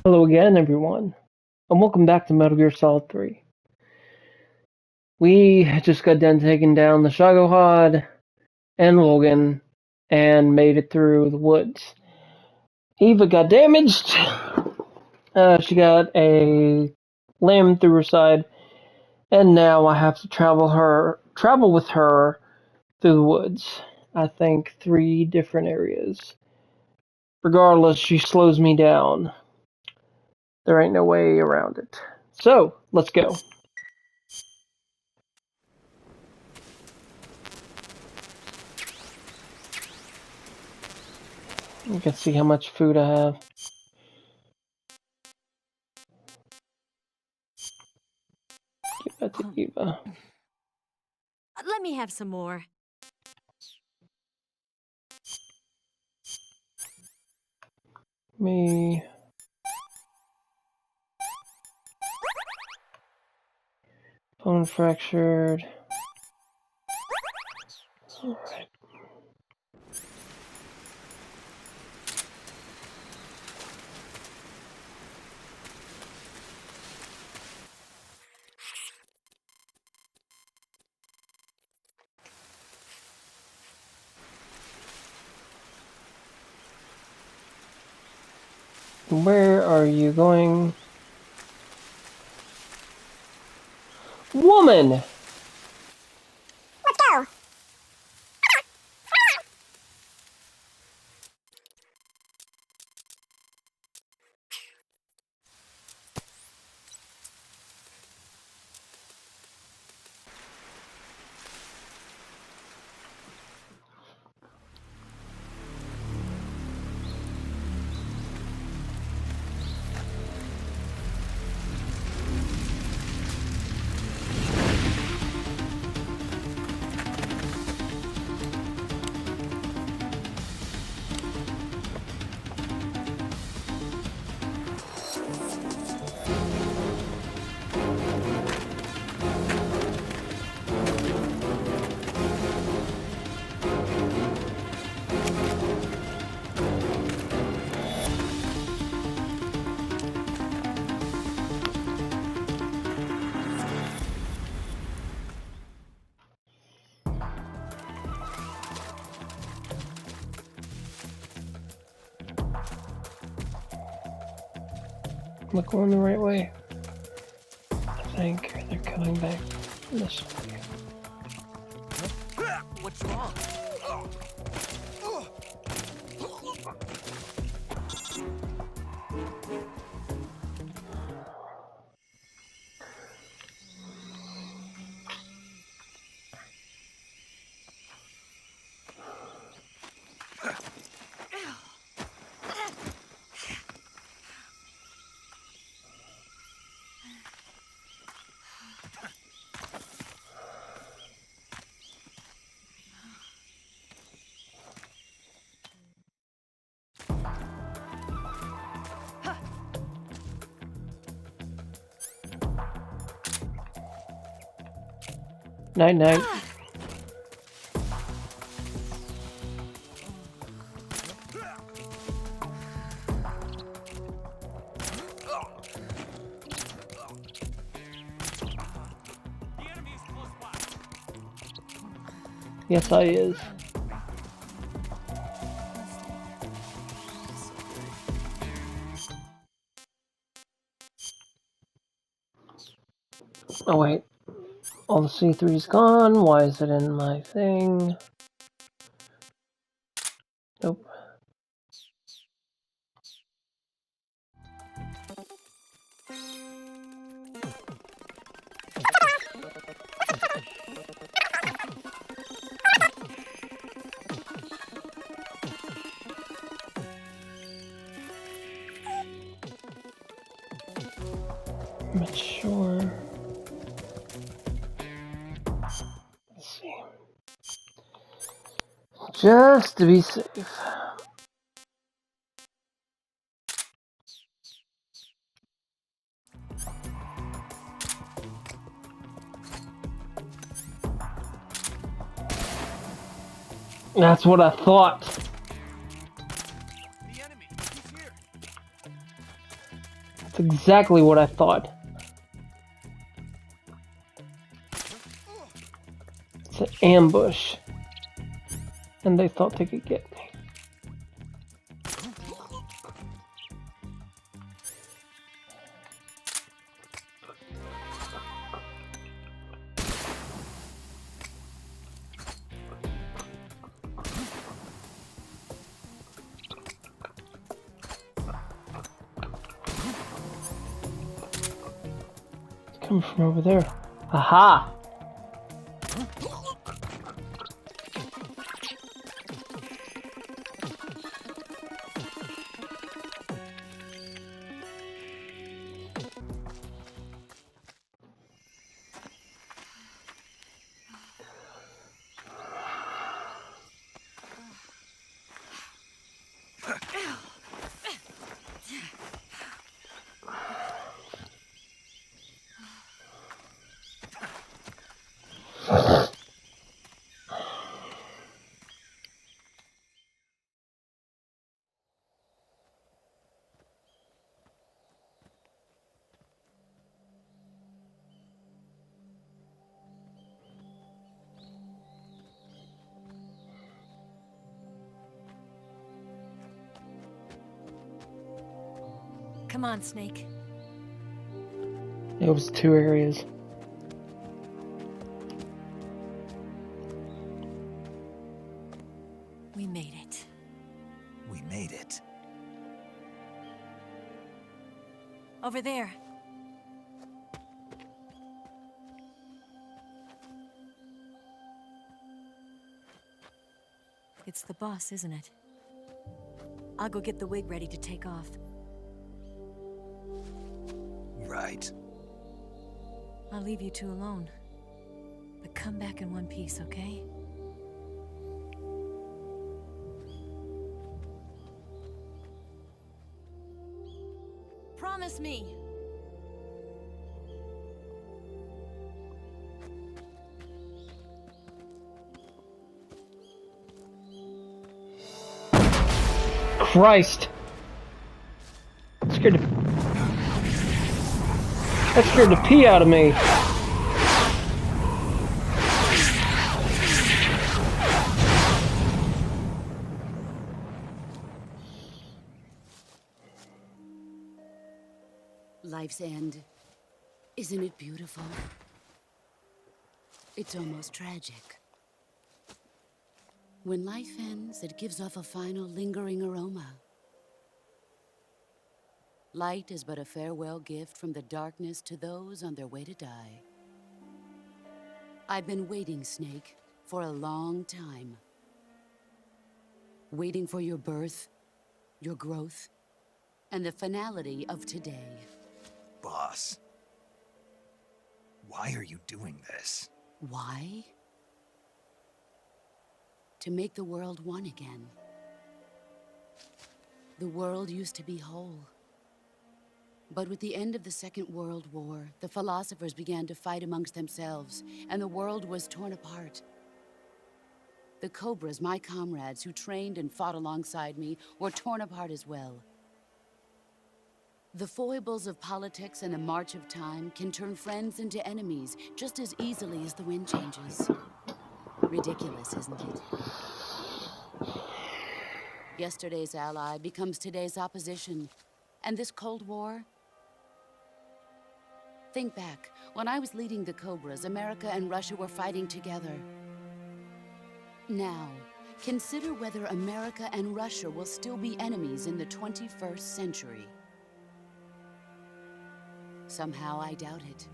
Hello again, everyone, and welcome back to Metal Gear Solid 3. We just got done taking down the Shagohod and Logan and made it through the woods. Eva got damaged. She got a limb through her side, and now I have to travel with her through the woods. I think 3 different areas. Regardless, she slows me down. There ain't no way around it. So, let's go. You can see how much food I have. Give that to Eva. Let me have some more. Me. Bone fractured. Alright. Where are you going? Woman! Let's go! Am I going the right way? I think they're coming back this way. What's wrong? Night night. Yes, I is. Oh wait. All the C3's gone. Why is it in my thing? Nope. But sure. Let's see. Just to be safe. That's what I thought. The enemy. He's here. It's exactly what I thought. It's an ambush. And they thought they could get me. It's coming from over there. Aha! Come on, Snake. It was 2 areas. We made it. We made it. Over there. It's the boss, isn't it? I'll go get the wig ready to take off. Right. I'll leave you two alone. But come back in one piece, okay? Promise me! Christ! That scared the pee out of me. Life's end. Isn't it beautiful? It's almost tragic. When life ends, it gives off a final lingering aroma. Light is but a farewell gift from the darkness to those on their way to die. I've been waiting, Snake, for a long time. Waiting for your birth, your growth, and the finality of today. Boss. Why are you doing this? Why? To make the world one again. The world used to be whole. But with the end of the Second World War, the philosophers began to fight amongst themselves, and the world was torn apart. The Cobras, my comrades who trained and fought alongside me, were torn apart as well. The foibles of politics and the march of time can turn friends into enemies just as easily as the wind changes. Ridiculous, isn't it? Yesterday's ally becomes today's opposition. And this Cold War? Think back. When I was leading the Cobras, America and Russia were fighting together. Now, consider whether America and Russia will still be enemies in the 21st century. Somehow I doubt it.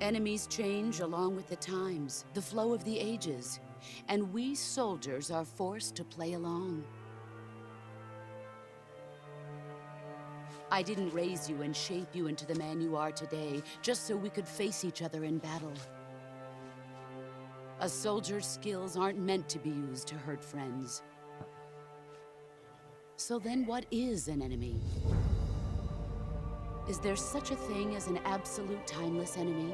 Enemies change along with the times, the flow of the ages, and we soldiers are forced to play along. I didn't raise you and shape you into the man you are today, just so we could face each other in battle. A soldier's skills aren't meant to be used to hurt friends. So then what is an enemy? Is there such a thing as an absolute timeless enemy?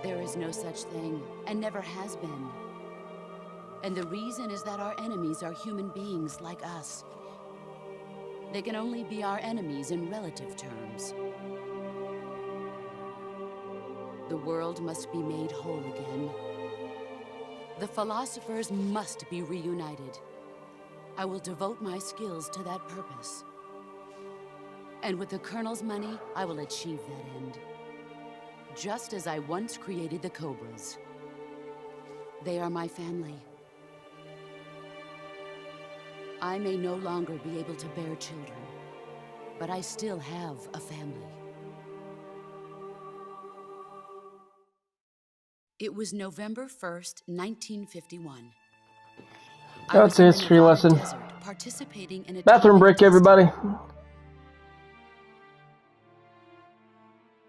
There is no such thing, and never has been. And the reason is that our enemies are human beings like us. They can only be our enemies in relative terms. The world must be made whole again. The philosophers must be reunited. I will devote my skills to that purpose. And with the Colonel's money, I will achieve that end. Just as I once created the Cobras. They are my family. I may no longer be able to bear children, but I still have a family. It was November 1st, 1951. That's a history lesson. Desert, participating in a Bathroom break, everybody.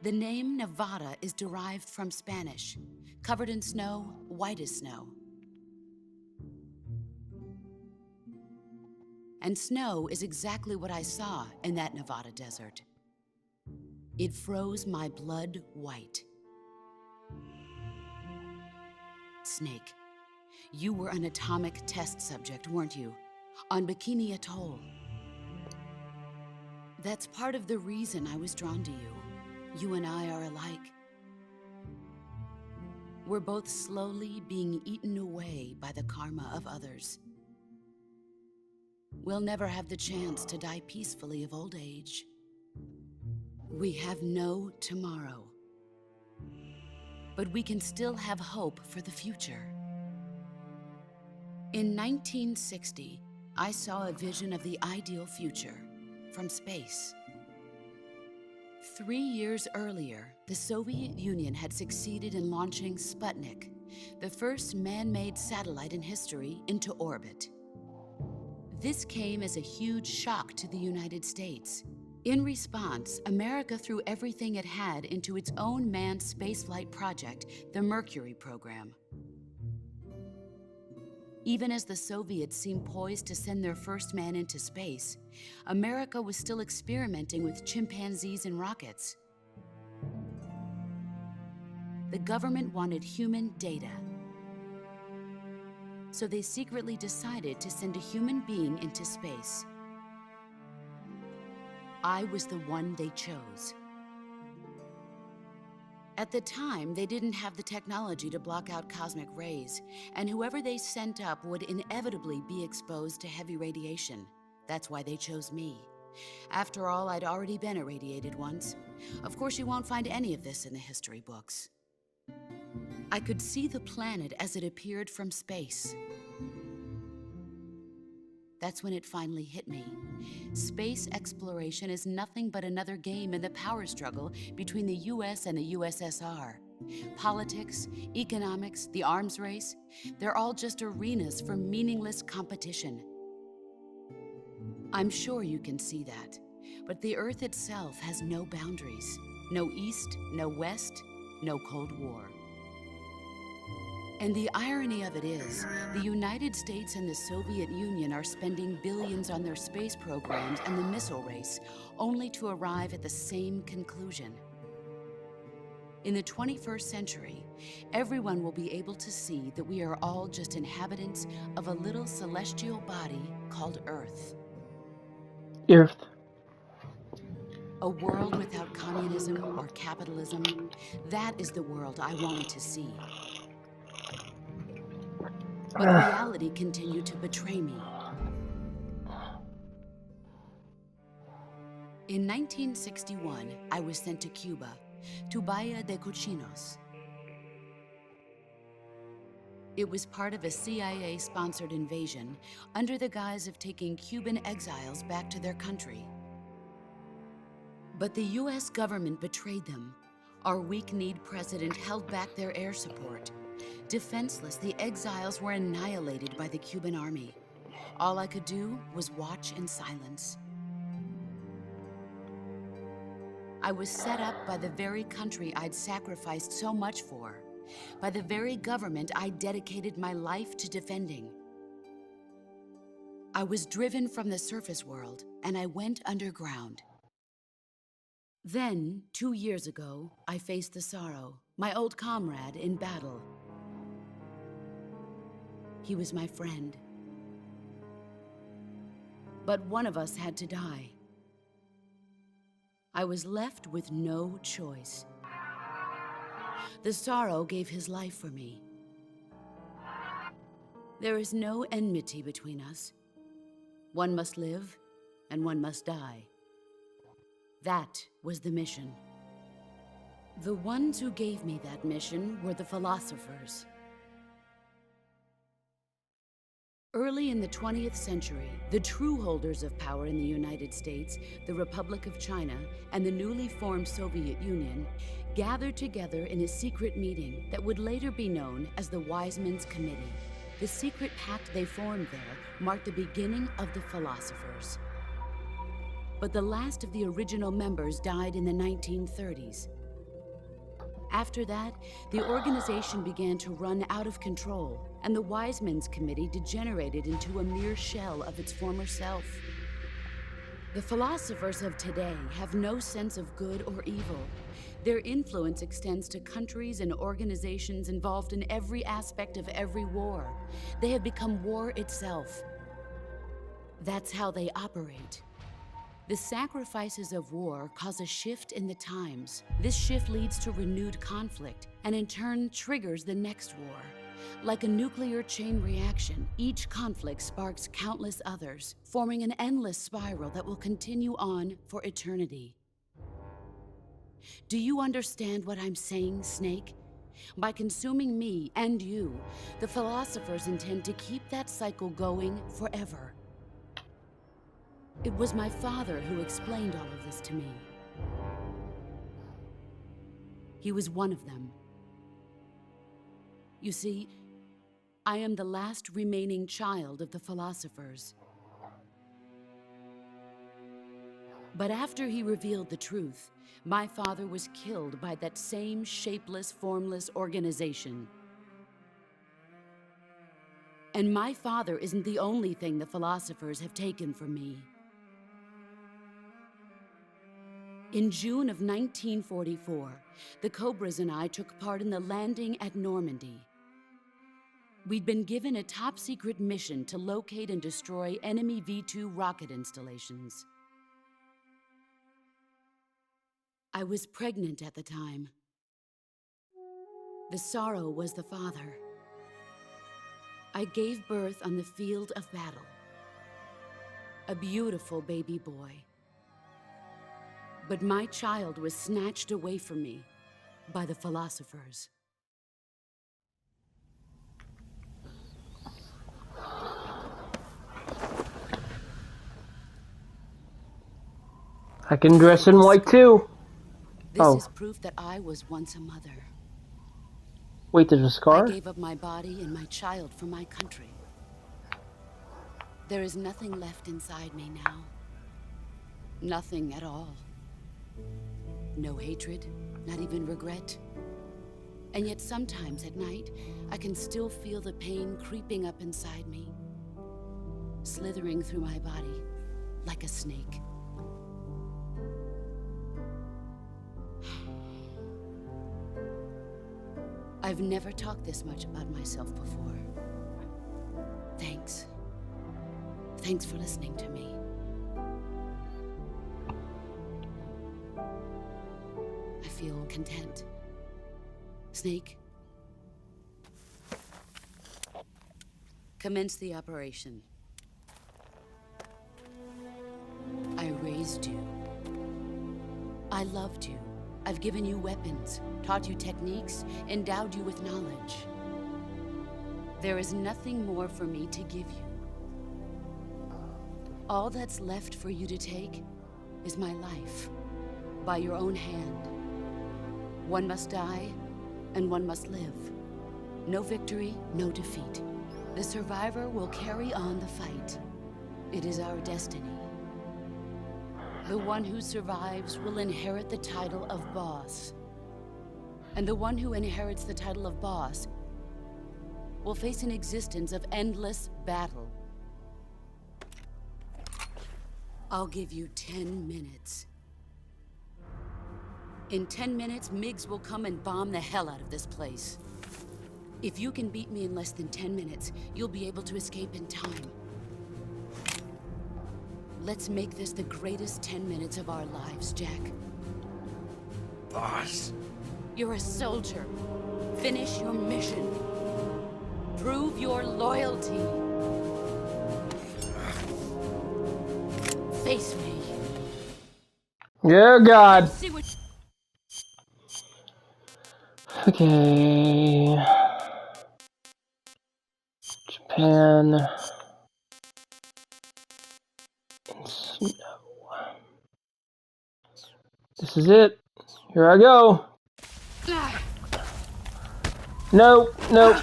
The name Nevada is derived from Spanish. Covered in snow, white as snow. And snow is exactly what I saw in that Nevada desert. It froze my blood white. Snake, you were an atomic test subject, weren't you? On Bikini Atoll. That's part of the reason I was drawn to you. You and I are alike. We're both slowly being eaten away by the karma of others. We'll never have the chance to die peacefully of old age. We have no tomorrow. But we can still have hope for the future. In 1960, I saw a vision of the ideal future from space. 3 years earlier, the Soviet Union had succeeded in launching Sputnik, the first man-made satellite in history, into orbit. This came as a huge shock to the United States. In response, America threw everything it had into its own manned spaceflight project, the Mercury program. Even as the Soviets seemed poised to send their first man into space, America was still experimenting with chimpanzees and rockets. The government wanted human data. So they secretly decided to send a human being into space. I was the one they chose. At the time, they didn't have the technology to block out cosmic rays, and whoever they sent up would inevitably be exposed to heavy radiation. That's why they chose me. After all, I'd already been irradiated once. Of course, you won't find any of this in the history books. I could see the planet as it appeared from space. That's when it finally hit me. Space exploration is nothing but another game in the power struggle between the US and the USSR. Politics, economics, the arms race, they're all just arenas for meaningless competition. I'm sure you can see that, but the Earth itself has no boundaries. No East, no West, no Cold War. And the irony of it is, the United States and the Soviet Union are spending billions on their space programs and the missile race, only to arrive at the same conclusion. In the 21st century, everyone will be able to see that we are all just inhabitants of a little celestial body called Earth. Earth. A world without communism or capitalism, that is the world I wanted to see. But reality continued to betray me. In 1961, I was sent to Cuba, to Bahia de Cochinos. It was part of a CIA-sponsored invasion under the guise of taking Cuban exiles back to their country. But the US government betrayed them. Our weak-kneed president held back their air support. Defenseless, the exiles were annihilated by the Cuban army. All I could do was watch in silence. I was set up by the very country I'd sacrificed so much for, by the very government I dedicated my life to defending. I was driven from the surface world, and I went underground. Then, 2 years ago, I faced the Sorrow, my old comrade in battle. He was my friend. but one of us had to die. I was left with no choice. The Sorrow gave his life for me. There is no enmity between us. One must live, and one must die. That was the mission. The ones who gave me that mission were the philosophers. Early in the 20th century, the true holders of power in the United States, the Republic of China, and the newly formed Soviet Union gathered together in a secret meeting that would later be known as the Wise Men's Committee. The secret pact they formed there marked the beginning of the philosophers. But the last of the original members died in the 1930s. After that, the organization began to run out of control, and the Wise Men's Committee degenerated into a mere shell of its former self. The philosophers of today have no sense of good or evil. Their influence extends to countries and organizations involved in every aspect of every war. They have become war itself. That's how they operate. The sacrifices of war cause a shift in the times. This shift leads to renewed conflict, and in turn triggers the next war. Like a nuclear chain reaction, each conflict sparks countless others, forming an endless spiral that will continue on for eternity. Do you understand what I'm saying, Snake? By consuming me and you, the philosophers intend to keep that cycle going forever. It was my father who explained all of this to me. He was one of them. You see, I am the last remaining child of the philosophers. But after he revealed the truth, my father was killed by that same shapeless, formless organization. And my father isn't the only thing the philosophers have taken from me. In June of 1944, the Cobras and I took part in the landing at Normandy. We'd been given a top-secret mission to locate and destroy enemy V-2 rocket installations. I was pregnant at the time. The Sorrow was the father. I gave birth on the field of battle. A beautiful baby boy. But my child was snatched away from me by the philosophers. I can dress in white too. This Oh. is proof that I was once a mother. Wait, there's a scar? I gave up my body and my child for my country. There is nothing left inside me now. Nothing at all. No hatred, not even regret. And yet sometimes at night, I can still feel the pain creeping up inside me, slithering through my body like a snake. I've never talked this much about myself before. Thanks. Thanks for listening to me. I feel content. Snake, commence the operation. I raised you. I loved you. I've given you weapons, taught you techniques, endowed you with knowledge. There is nothing more for me to give you. All that's left for you to take is my life, by your own hand. One must die, and one must live. No victory, no defeat. The survivor will carry on the fight. It is our destiny. The one who survives will inherit the title of boss. And the one who inherits the title of boss will face an existence of endless battle. I'll give you 10 minutes. In 10 minutes, MiGs will come and bomb the hell out of this place. If you can beat me in less than 10 minutes, you'll be able to escape in time. Let's make this the greatest 10 minutes of our lives, Jack. Boss. You're a soldier. Finish your mission. Prove your loyalty. Face me. Oh God. See what... Okay. Japan. And snow. This is it. Here I go. No, no.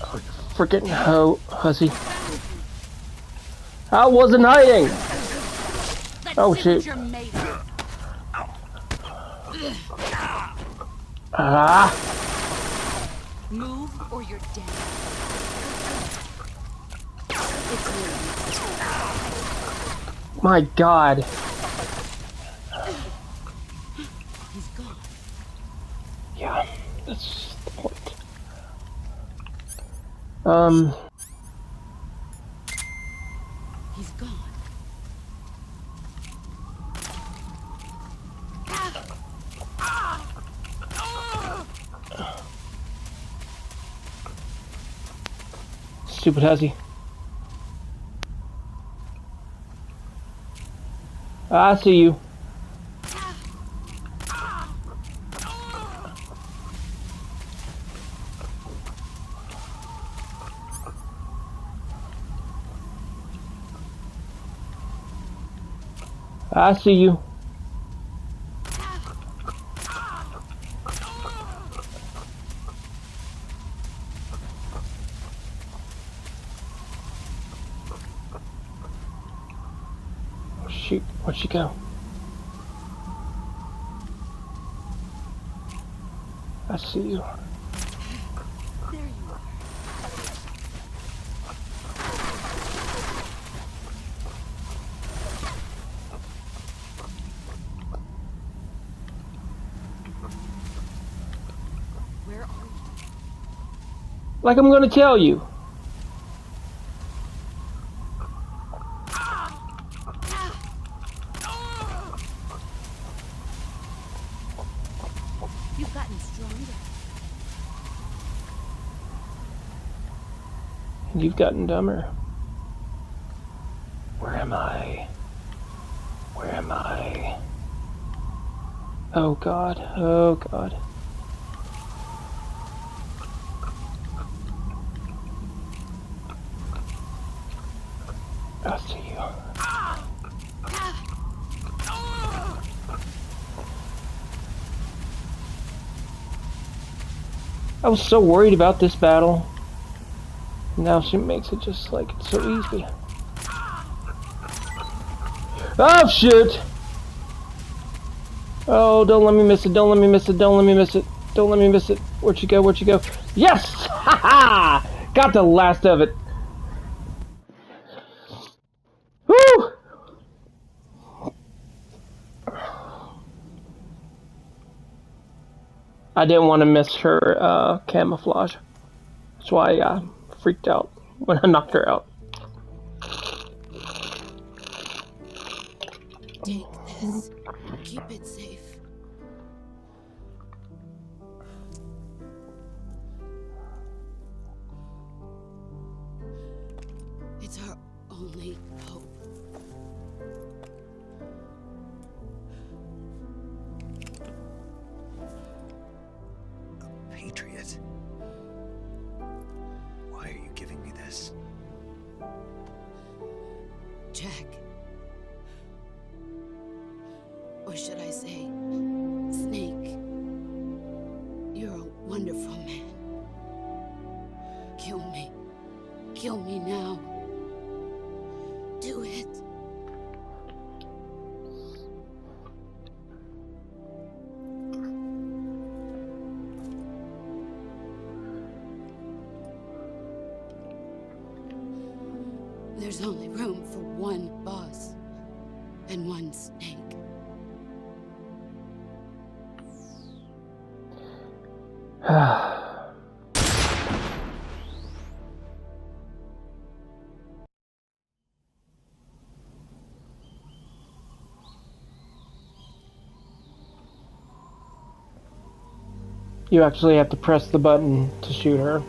Oh, freaking hussy. I wasn't hiding. Let's Oh, see shit. what you're made of. Ah. Move or you're dead. It's me. My God. He's gone. Yeah, that's the point. He's gone. Stupid hussy. I see you. I see you. Oh shoot, where'd she go? I see you. There you are. Where are you? Like I'm gonna tell you. You've gotten stronger. And you've gotten dumber. Where am I? Where am I? Oh God, oh God. I see you. I was so worried about this battle. Now she makes it just like it's so easy. Oh shit! Oh, don't let me miss it, don't let me miss it, don't let me miss it, don't let me miss it. Where'd you go, where'd you go? Yes! Ha ha! Got the last of it. Woo! I didn't want to miss her camouflage. That's why I freaked out when I knocked her out. Take this. Keep it safe. It's our only hope. A patriot. Why are you giving me this? Jack. Or should I say, Snake. You're a wonderful man. Kill me. Kill me now. Do it. There's only room for one boss and one snake. You actually have to press the button to shoot her.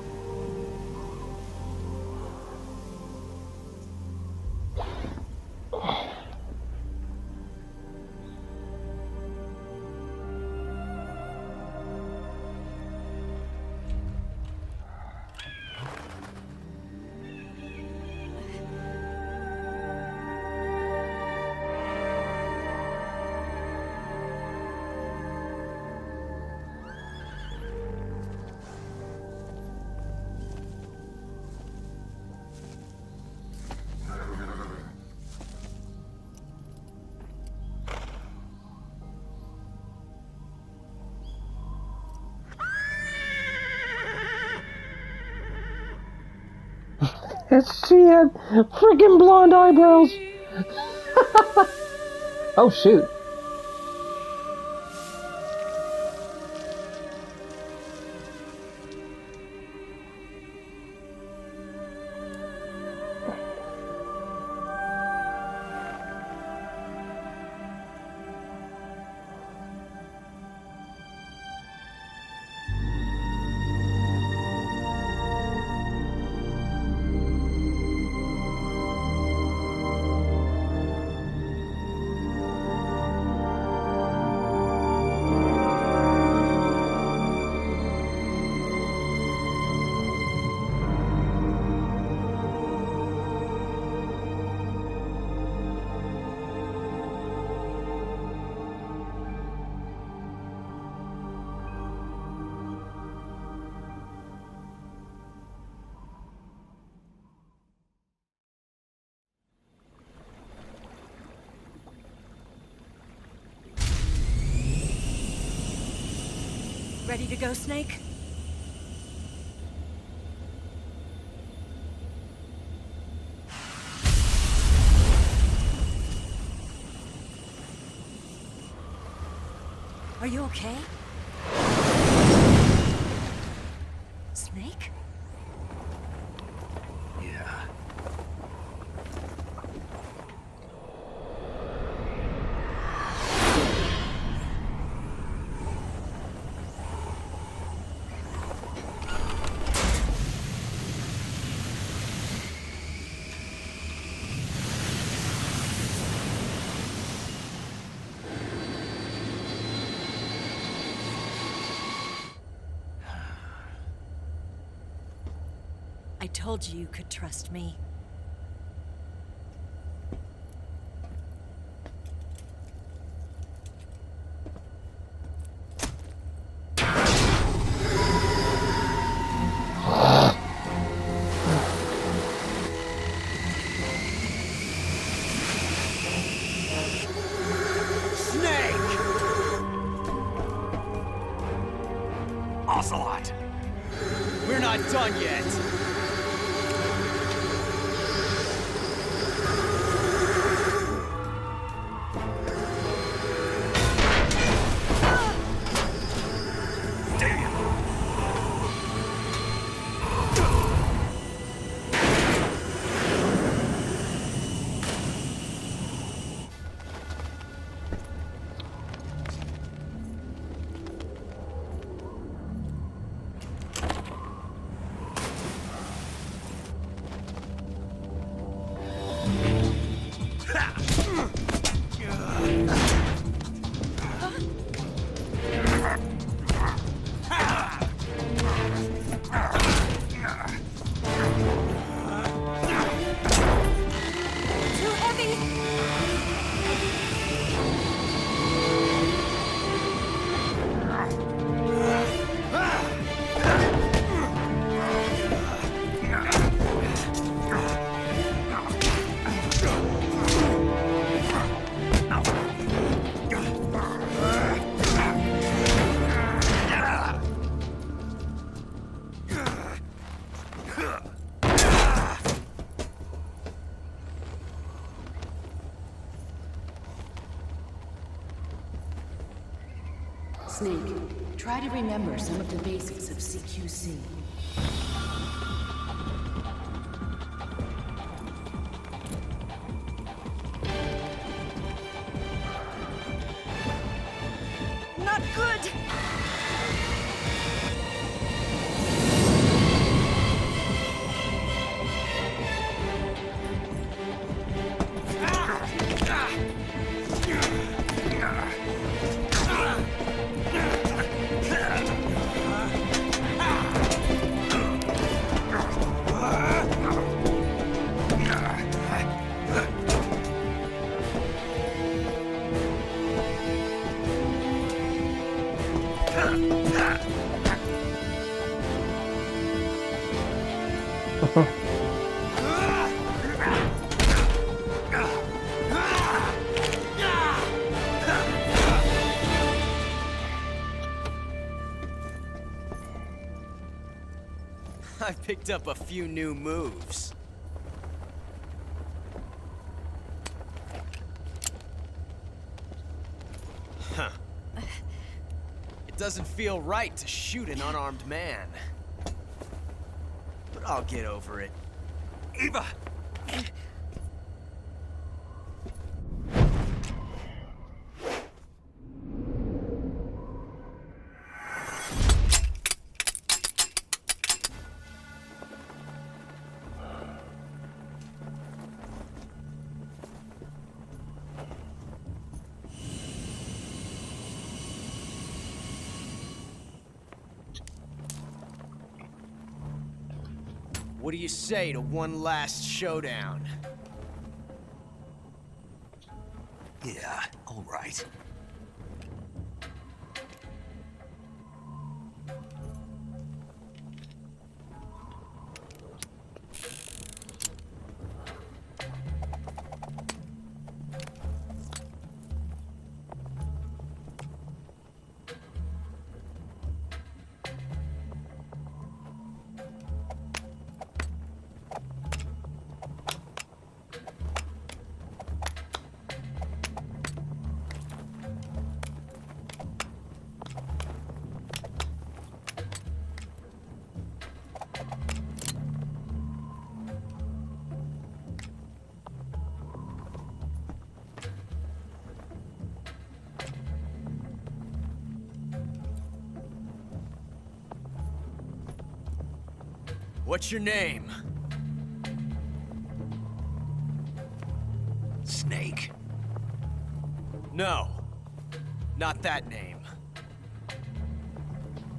She had freaking blonde eyebrows. Oh shoot. Ready to go, Snake? Are you okay? Snake? Yeah. I told you you could trust me. Snake! Ocelot! We're not done yet! Too heavy! Snake, try to remember some of the basics of CQC. Not good! I picked up a few new moves. Huh. It doesn't feel right to shoot an unarmed man. But I'll get over it. Eva! What do you say to one last showdown? Yeah, all right. What's your name? Snake. No. Not that name.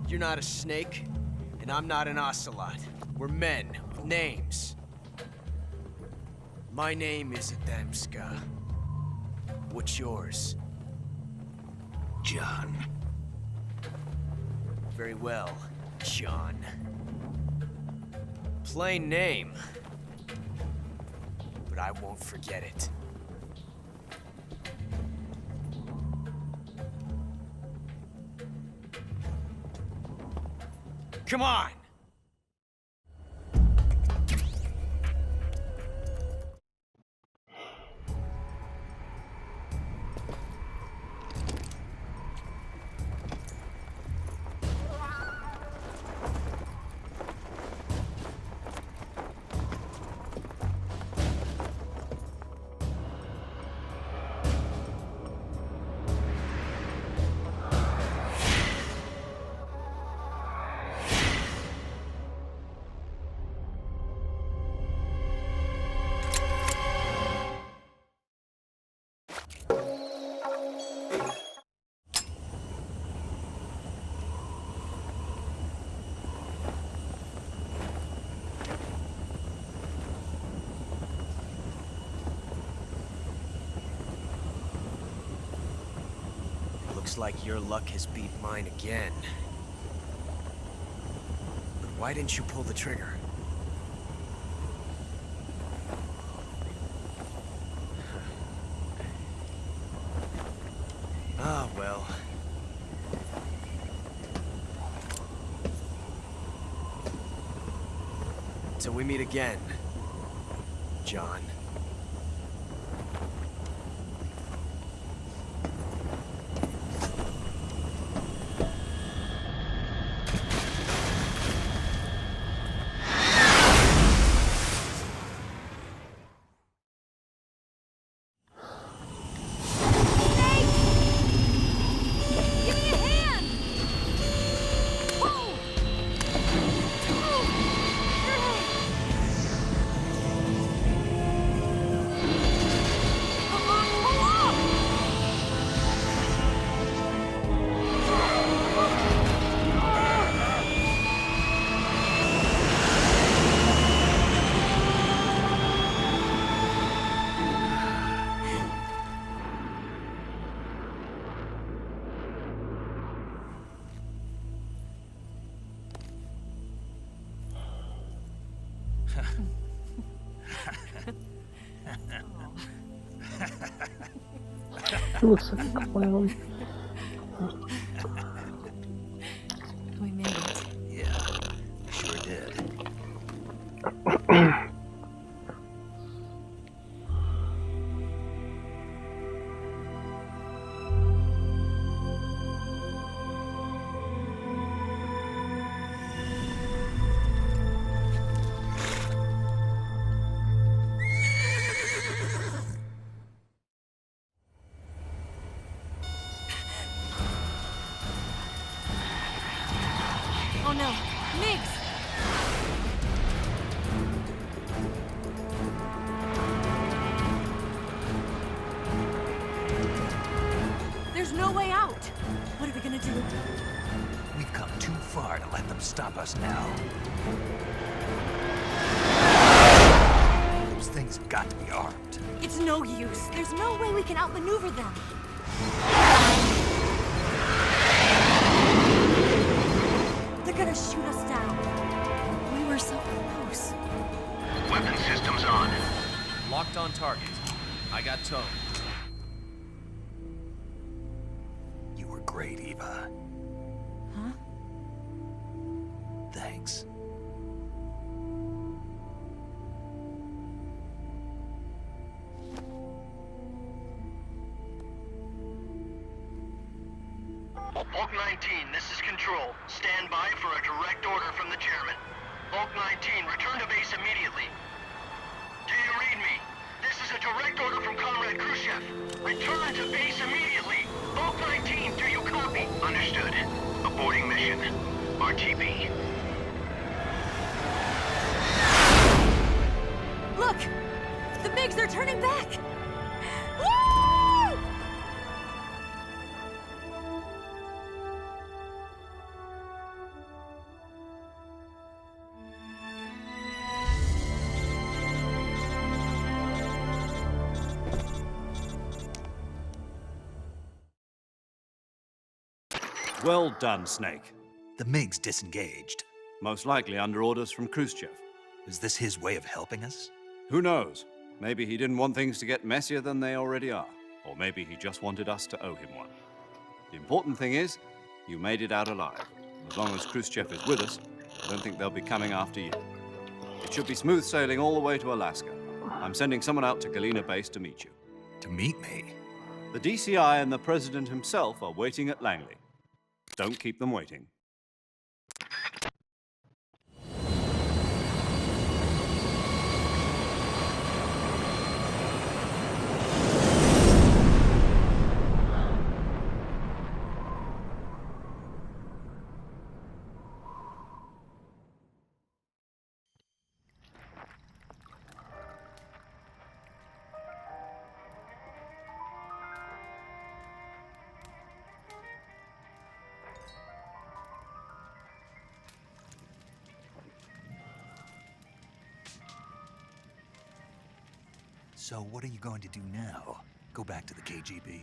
You're not a snake, and I'm not an ocelot. We're men with names. My name is Adamska. What's yours? John. Very well, John. Plain name. But I won't forget it. Come on! Looks like your luck has beat mine again. But why didn't you pull the trigger? Ah, well. Till we meet again, John. He looks like a clown. We made it. Yeah, you sure did. Oh no, Migs! There's no way out. What are we gonna do? We've come too far to let them stop us now. Those things have got to be armed. It's no use. There's no way we can outmaneuver them. They're gonna shoot us down. We were so close. Weapon systems on. Locked on target. I got towed. You were great, Eva. Huh? Thanks. Hulk 19, this is Control. Stand by for a direct order from the chairman. Hulk 19, return to base immediately. Do you read me? This is a direct order from Comrade Khrushchev. Return to base immediately. Hulk 19, do you copy? Understood. Aborting mission. RTB. Look! The Migs, they're turning back! Woo! Well done, Snake. The MiGs disengaged. Most likely under orders from Khrushchev. Is this his way of helping us? Who knows? Maybe he didn't want things to get messier than they already are. Or maybe he just wanted us to owe him one. The important thing is, you made it out alive. As long as Khrushchev is with us, I don't think they'll be coming after you. It should be smooth sailing all the way to Alaska. I'm sending someone out to Galena Base to meet you. To meet me? The DCI and the President himself are waiting at Langley. Don't keep them waiting. So what are you going to do now? Go back to the KGB?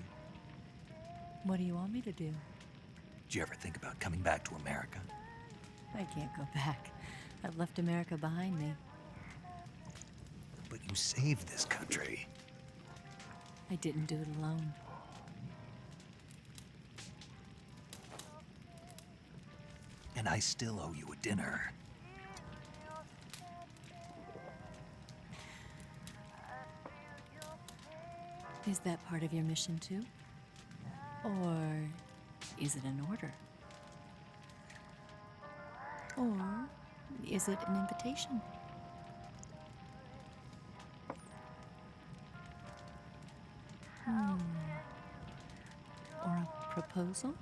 What do you want me to do? Did you ever think about coming back to America? I can't go back. I've left America behind me. But you saved this country. I didn't do it alone. And I still owe you a dinner. Is that part of your mission too? Or is it an order? Or is it an invitation? Or a proposal?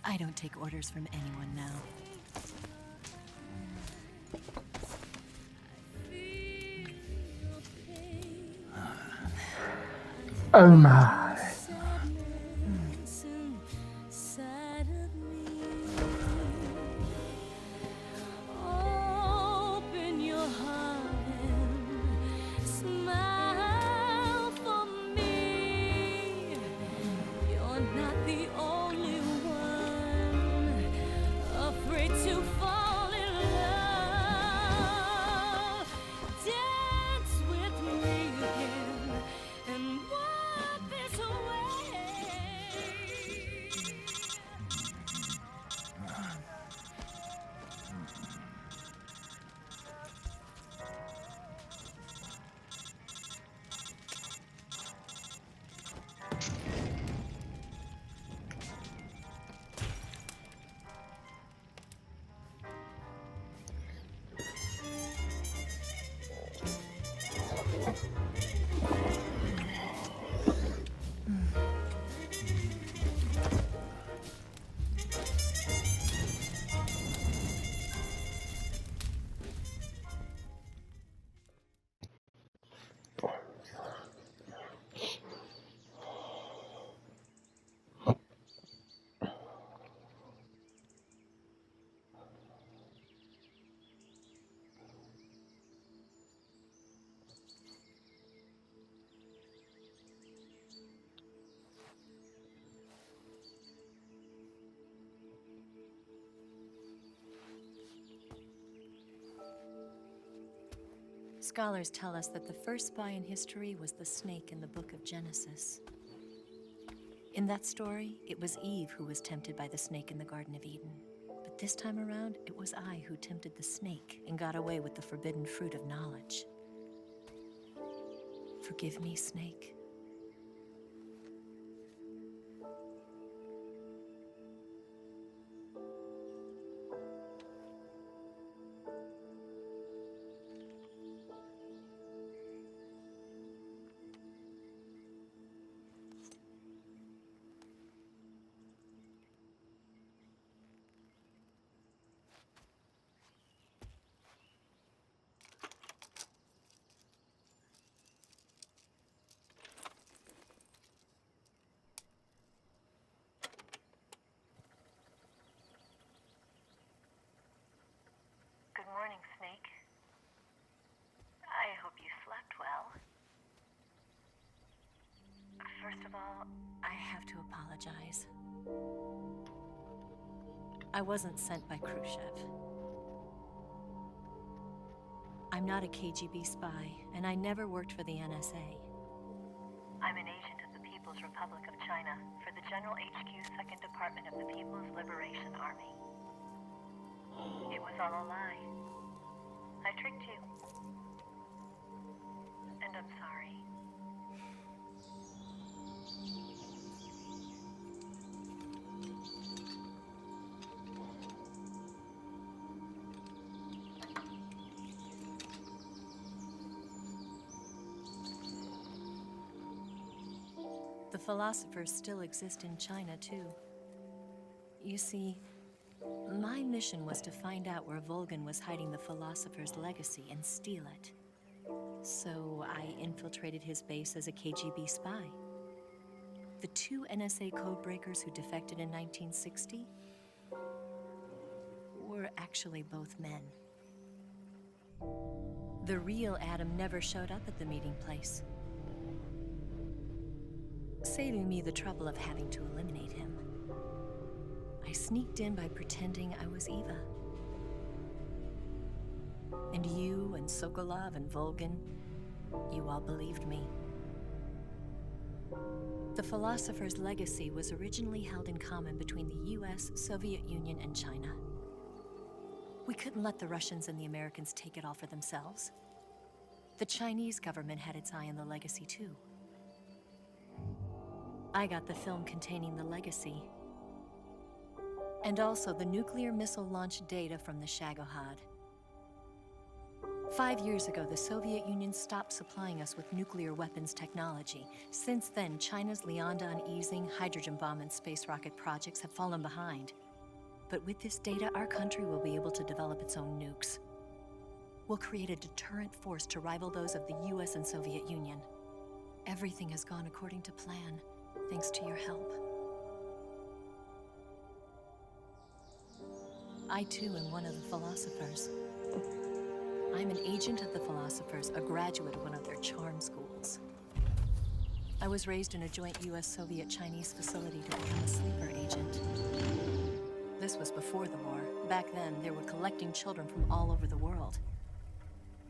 I don't take orders from anyone now. Oh my. Dance with me. Scholars tell us that the first spy in history was the snake in the book of Genesis. In that story, it was Eve who was tempted by the snake in the Garden of Eden. But this time around, it was I who tempted the snake and got away with the forbidden fruit of knowledge. Forgive me, Snake. Good morning, Snake. I hope you slept well. First of all, I have to apologize. I wasn't sent by Khrushchev. I'm not a KGB spy, and I never worked for the NSA. I'm an agent of the People's Republic of China for the General HQ 2nd Department of the People's Liberation Army. It was all a lie. I tricked you. And I'm sorry. The philosophers still exist in China, too. You see, my mission was to find out where Volgin was hiding the philosopher's legacy and steal it. So I infiltrated his base as a KGB spy. The two NSA codebreakers who defected in 1960 were actually both men. The real Adam never showed up at the meeting place, saving me the trouble of having to eliminate him. I sneaked in by pretending I was Eva. And you and Sokolov and Volgin, you all believed me. The philosopher's legacy was originally held in common between the US, Soviet Union, and China. We couldn't let the Russians and the Americans take it all for themselves. The Chinese government had its eye on the legacy too. I got the film containing the legacy, and also the nuclear missile launch data from the Shagohod. 5 years ago, the Soviet Union stopped supplying us with nuclear weapons technology. Since then, China's Liaodong Easing, hydrogen bomb, and space rocket projects have fallen behind. But with this data, our country will be able to develop its own nukes. We'll create a deterrent force to rival those of the US and Soviet Union. Everything has gone according to plan, thanks to your help. I too am one of the philosophers. I'm an agent of the philosophers, a graduate of one of their charm schools. I was raised in a joint US-Soviet-Chinese facility to become a sleeper agent. This was before the war. Back then, they were collecting children from all over the world.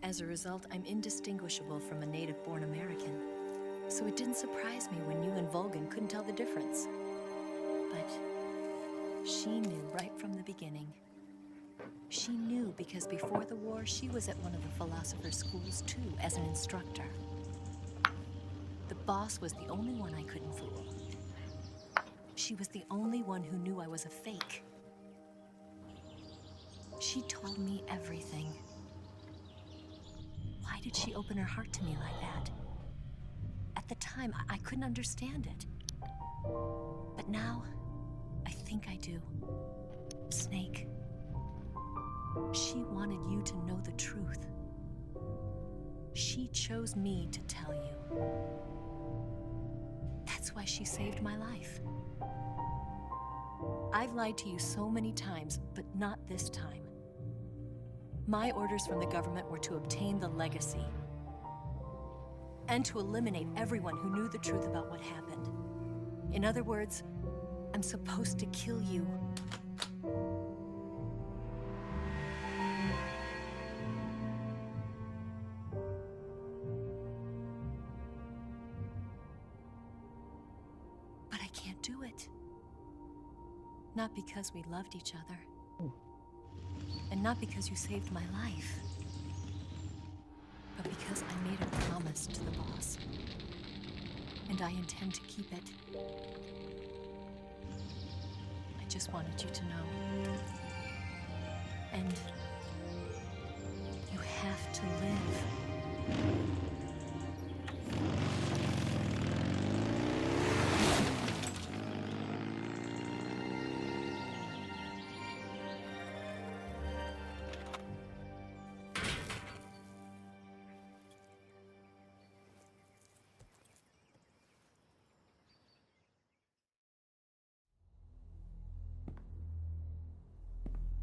As a result, I'm indistinguishable from a native-born American. So it didn't surprise me when you and Volgin couldn't tell the difference. But she knew right from the beginning. She knew because before the war, she was at one of the philosopher's schools too, as an instructor. The boss was the only one I couldn't fool. She was the only one who knew I was a fake. She told me everything. Why did she open her heart to me like that? At the time, I couldn't understand it. But now, I think I do. Snake. She wanted you to know the truth. She chose me to tell you. That's why she saved my life. I've lied to you so many times, but not this time. My orders from the government were to obtain the legacy and to eliminate everyone who knew the truth about what happened. In other words, I'm supposed to kill you. can't do it. Not because we loved each other. And not because you saved my life. But because I made a promise to the boss. And I intend to keep it. I just wanted you to know. And you have to live.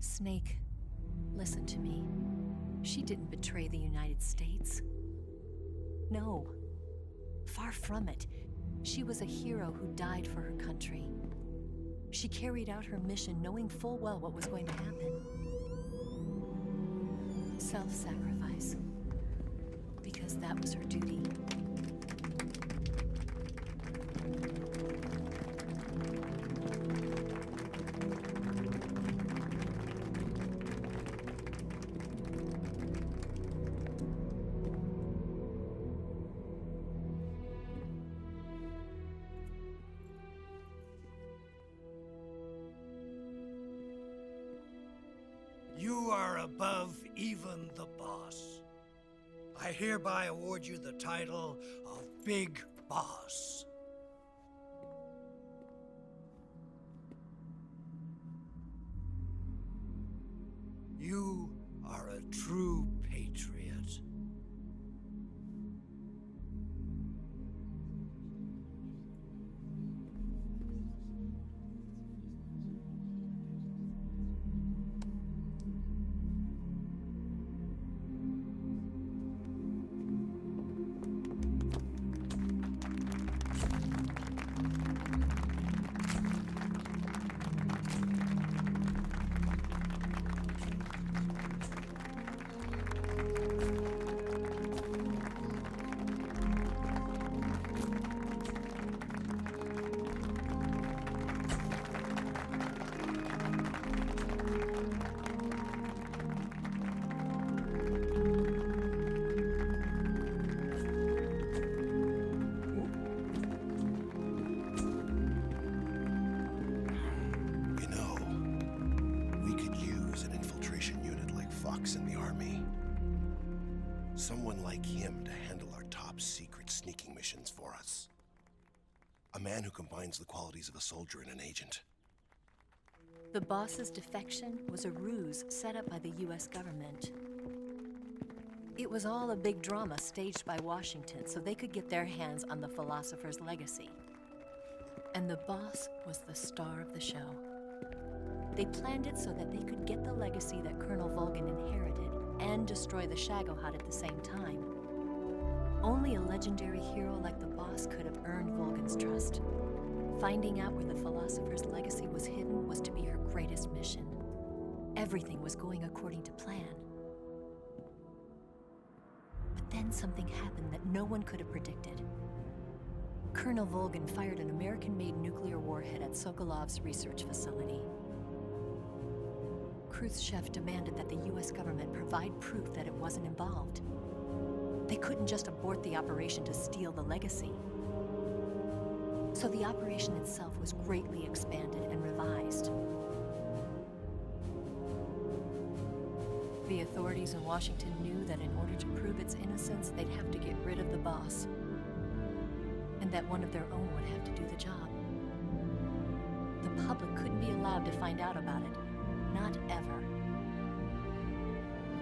Snake, listen to me. She didn't betray the United States. No. Far from it. She was a hero who died for her country. She carried out her mission knowing full well what was going to happen. Self-sacrifice. Because that was her duty. You are above even the boss. I hereby award you the title of Big Boss. You are a true patriot. In the army. Someone like him to handle our top secret sneaking missions for us. A man who combines the qualities of a soldier and an agent. The boss's defection was a ruse set up by the US government. It was all a big drama staged by Washington so they could get their hands on the philosopher's legacy. And the boss was the star of the show. They planned it so that they could get the legacy that Colonel Volgin inherited and destroy the Shagohod at the same time. Only a legendary hero like the boss could have earned Volgin's trust. Finding out where the philosopher's legacy was hidden was to be her greatest mission. Everything was going according to plan. But then something happened that no one could have predicted. Colonel Volgin fired an American-made nuclear warhead at Sokolov's research facility. Khrushchev demanded that the US government provide proof that it wasn't involved. They couldn't just abort the operation to steal the legacy. So the operation itself was greatly expanded and revised. The authorities in Washington knew that in order to prove its innocence, they'd have to get rid of the boss. And that one of their own would have to do the job. The public couldn't be allowed to find out about it. Not ever.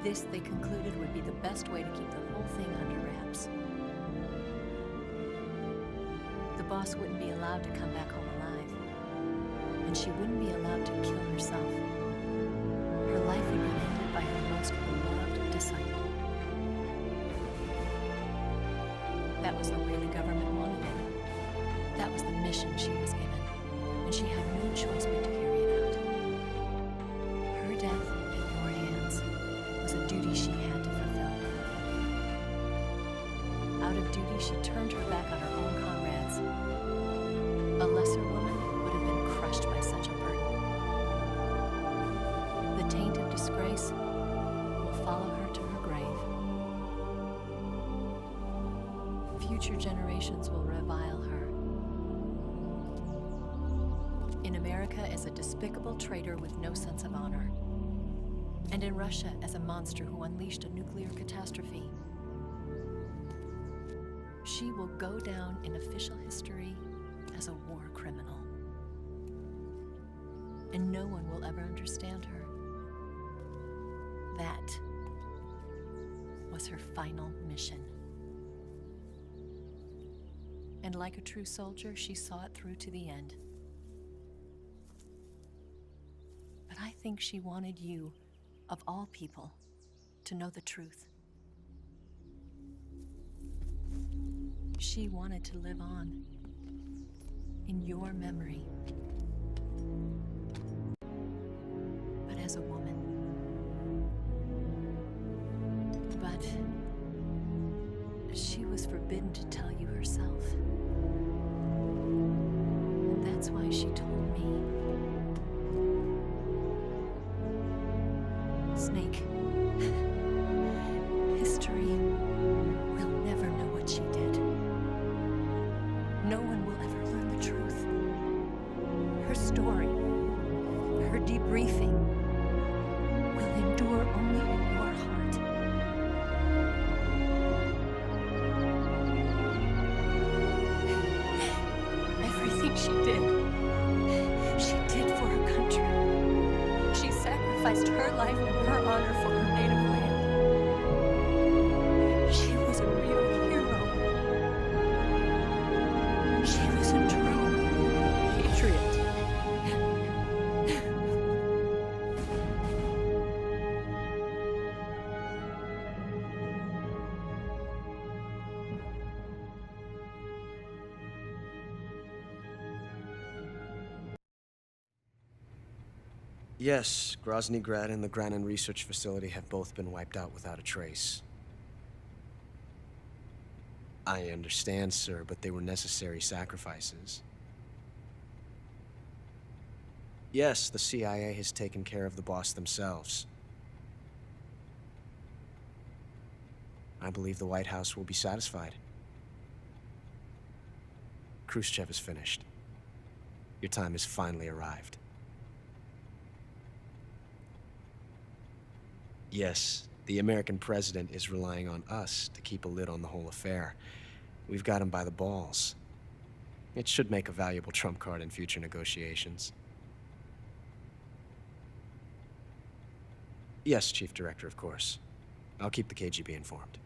This, they concluded, would be the best way to keep the whole thing under wraps. The boss wouldn't be allowed to come back home alive. And she wouldn't be allowed to kill herself. Her life would be ended by her most beloved disciple. That was the way the government wanted it. That was the mission she was given. And she had no choice but to carry it out. Her death in your hands was a duty she had to fulfill. Out of duty, she turned her back on her own comrades. A lesser woman future generations will revile her. In America as a despicable traitor with no sense of honor. And in Russia as a monster who unleashed a nuclear catastrophe. She will go down in official history as a war criminal. And no one will ever understand her. That was her final mission. And like a true soldier, she saw it through to the end. But I think she wanted you, of all people, to know the truth. She wanted to live on in your memory. But as a woman. But she was forbidden to tell you herself. And that's why she told me. Snake, history will never know what she did. No one will ever learn the truth. Her story, her debriefing, will endure only in your heart. Everything she did for her country. She sacrificed her life and her honor for her native land. She was a real hero. She was a true patriot. Yes, Grozny Grad and the Granin Research Facility have both been wiped out without a trace. I understand, sir, but they were necessary sacrifices. Yes, the CIA has taken care of the boss themselves. I believe the White House will be satisfied. Khrushchev is finished. Your time has finally arrived. Yes, the American president is relying on us to keep a lid on the whole affair. We've got him by the balls. It should make a valuable trump card in future negotiations. Yes, Chief Director, of course. I'll keep the KGB informed.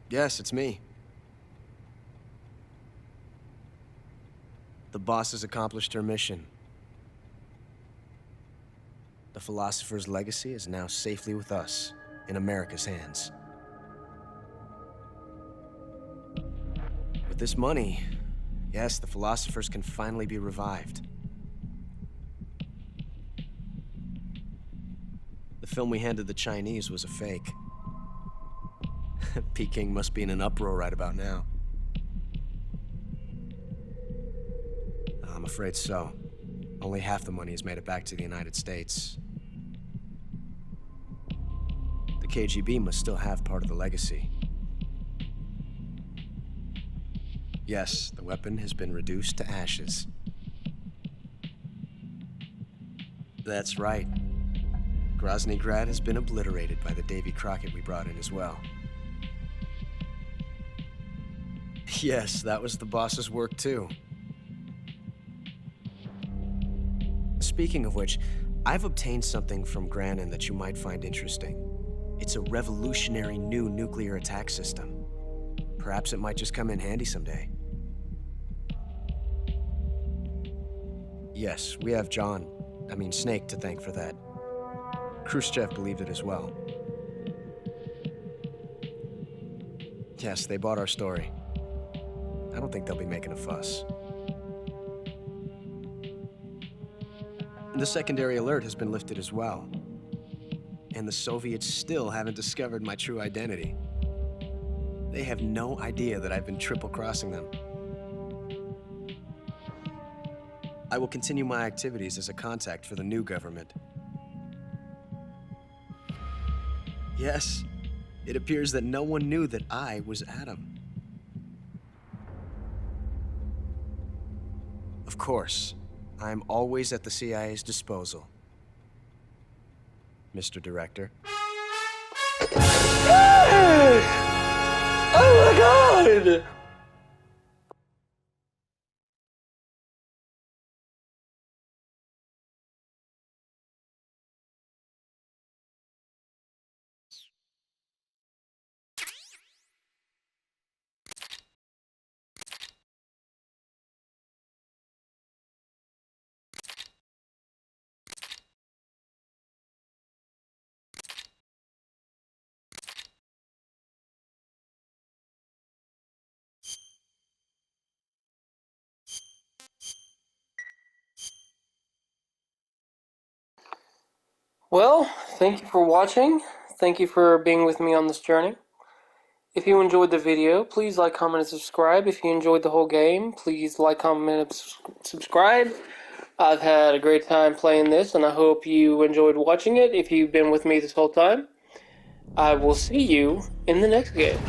Yes, it's me. The boss has accomplished her mission. The philosopher's legacy is now safely with us, in America's hands. With this money, yes, the philosophers can finally be revived. The film we handed the Chinese was a fake. Peking must be in an uproar right about now. I'm afraid so. Only half the money has made it back to the United States. The KGB must still have part of the legacy. Yes, the weapon has been reduced to ashes. That's right. Grozny Grad has been obliterated by the Davy Crockett we brought in as well. Yes, that was the boss's work too. Speaking of which, I've obtained something from Granin that you might find interesting. It's a revolutionary new nuclear attack system. Perhaps it might just come in handy someday. Yes, we have Snake to thank for that. Khrushchev believed it as well. Yes, they bought our story. I don't think they'll be making a fuss. The secondary alert has been lifted as well. And the Soviets still haven't discovered my true identity. They have no idea that I've been triple-crossing them. I will continue my activities as a contact for the new government. Yes, it appears that no one knew that I was Adam. Of course, I'm always at the CIA's disposal, Mr. Director. Yes! Oh my god! Well, thank you for watching. Thank you for being with me on this journey. If you enjoyed the video, please like, comment, and subscribe. If you enjoyed the whole game, please like, comment, and subscribe. I've had a great time playing this, and I hope you enjoyed watching it if you've been with me this whole time. I will see you in the next game.